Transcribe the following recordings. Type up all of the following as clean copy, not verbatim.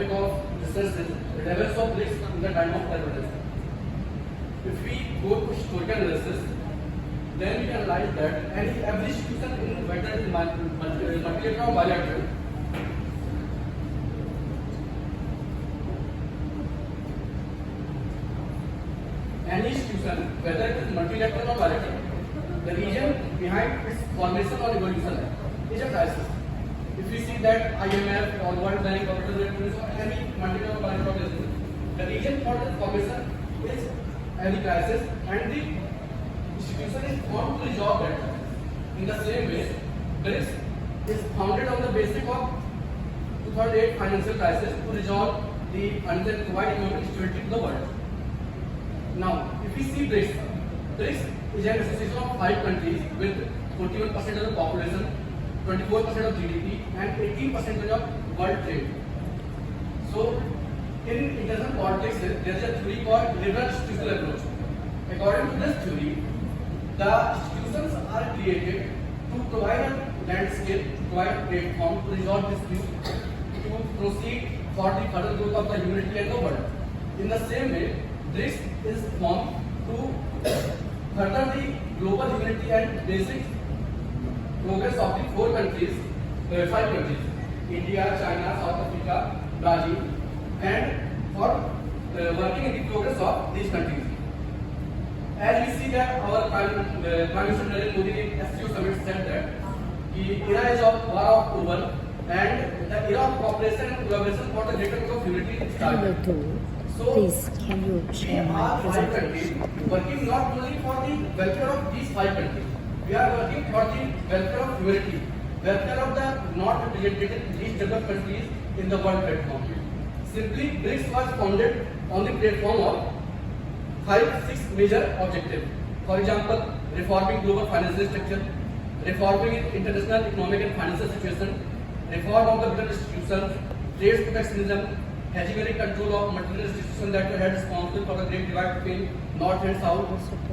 topic of discuss is the levels of risk in the time of terrorism. If we go to historical analysis, then we can realize that every institution in whether it is multilateral or bilateral, any institution, whether it is multilateral or bilateral, the reason behind its formation or evolution is a crisis. If we see that IMF or World Bank or any multilateral or bilateral organization, the reason for the formation is any crisis, and the institution is formed to resolve that. In the same way, BRICS is founded on the basis of 2008 financial crisis to resolve the unrequired economic stability to the world. Now, if we see BRICS, BRICS is an association of 5 countries with 41% of the population, 24% of GDP, and 18% of world trade. So, in international politics, there is a theory called liberal institutional approach. According to this theory, the institutions are created to provide a landscape, provide a platform to resolve disputes, to proceed for the further growth of the humanity and the world. In the same way, BRICS is formed to further the global unity and basic progress of the 5 countries, India, China, South Africa, Brazil, and for working in the progress of these countries. As we see that our Prime Minister Narendra Modi in SCO summit said that the era is of war of over and the era of cooperation and collaboration for the greater good of humanity is started. So, please, can you share we my are 5 presentation? countries working not only for the welfare of these 5 countries, we are working for the welfare of humanity, welfare of the not represented least developed countries in the world platform. Simply, BRICS was founded on the platform of 5-6 major objectives. For example, reforming global financial structure, reforming international economic and financial situation, reform of the global institutions, trade protectionism, hegemonic control of material institutions that were responsible for the great divide between North and South,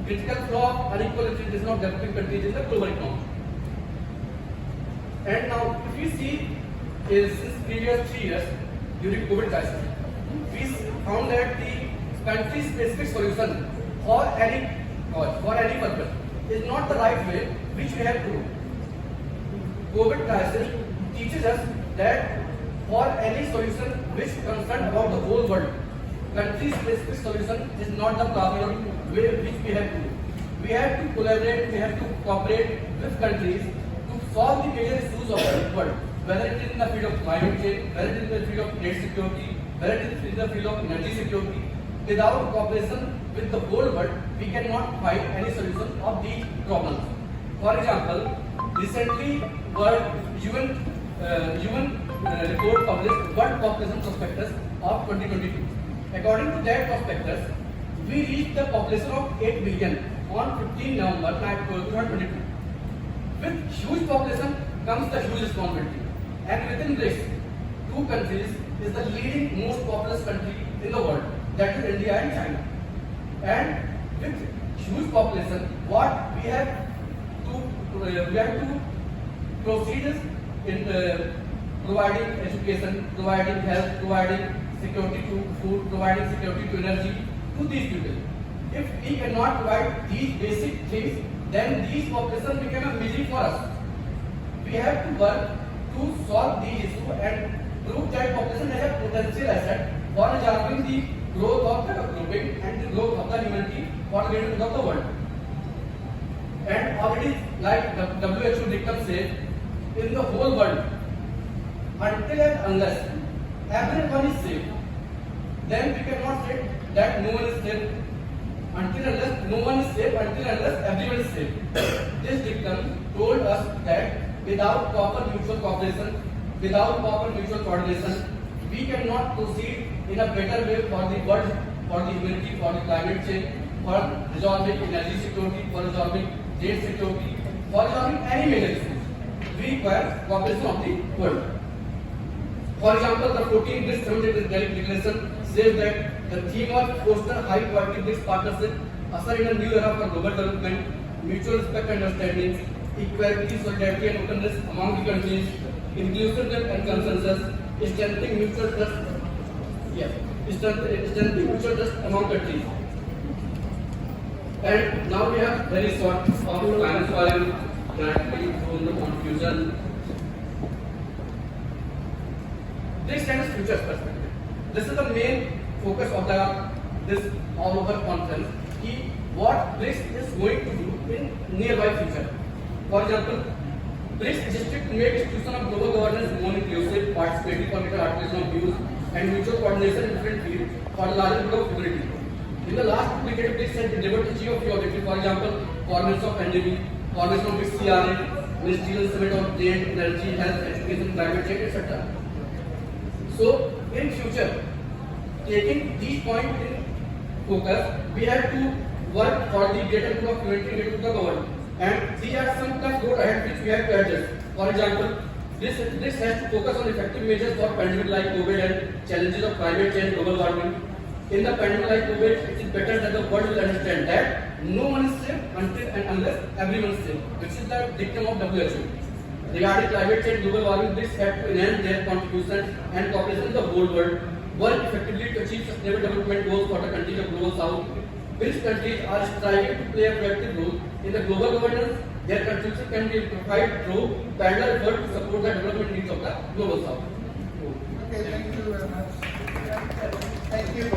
critical flow of unequal integration of developing countries in the global economy. And now, if we see since previous 3 years during COVID crisis, we found that the country-specific solution for any cause, for any purpose, is not the right way which we have to do. COVID crisis teaches us that for any solution which concern about the whole world, country-specific solution is not the problem way which we have to do. We have to collaborate, we have to cooperate with countries to solve the major issues of the world, whether it is in the field of climate change, whether it is in the field of trade security, whether it is in the field of energy security. Without cooperation with the whole world, we cannot find any solution of these problems. For example, recently UN report published World Population Prospectus of 2022. According to that prospectus, we reached the population of 8 billion on 15 November 2022. With huge population comes the huge responsibility. And within this, 2 countries is the leading most populous country in the world, that is India and China. And with huge population, what we have to proceed is in providing education, providing health, providing security to food, providing security to energy to these people. If we cannot provide these basic things, then these population become a misery for us. We have to work to solve these issues and prove that population has a potential asset for absorbing the growth of the grouping and the growth of the humanity for the greater good of the world. And already, like the WHO dictum says, in the whole world, until and unless everyone is safe, then we cannot say that no one is safe. Until and unless no one is safe, until and unless everyone is safe. This dictum told us that without proper mutual cooperation, without proper mutual coordination, we cannot proceed in a better way for the world, for the humanity, for the climate change, for resolving energy security, for resolving trade security, for resolving any major issues. We require cooperation of the world. For example, the 14th BRICS Summit Declaration says that the theme of foster high quality BRICS partnership, usher in a new era for global development, mutual respect and understanding, equality, solidarity and openness among the countries, inclusiveness and consensus, strengthening mutual trust, strengthen the mutual trust among countries. And now we have very short of finance forum that we through the confusion. This kind of future perspective. This is the main focus of this all over conference. What BRICS is going to do in nearby future. For example, BRICS existed to make institution of global governance more inclusive, participating, political articulation of views, and mutual coordination in different fields for the larger good of humanity. In the last decade, BRICS has delivered the achieve of few objectives. For example, coordination of pandemic, coordination of BRICS CRA, ministerial summit on trade, energy, health, education, climate change, etc. So, in future, taking these points in focus, we have to work for the greater good of humanity related to the government. And these are some tough road ahead which we have to address. For example, this has to focus on effective measures for pandemic like COVID and challenges of climate change, global warming. In the pandemic like COVID, it is better that the world will understand that no one is safe until and unless everyone is safe, which is the dictum of WHO. Regarding climate change, global warming, BRICS have to enhance their contribution and cooperation in the whole world, work effectively to achieve sustainable development goals for the countries of global south. BRICS countries are striving to play a proactive role in the global governance. Their contribution can be amplified through parallel effort to support the development needs of the global south. Okay, thank you very much. Thank you for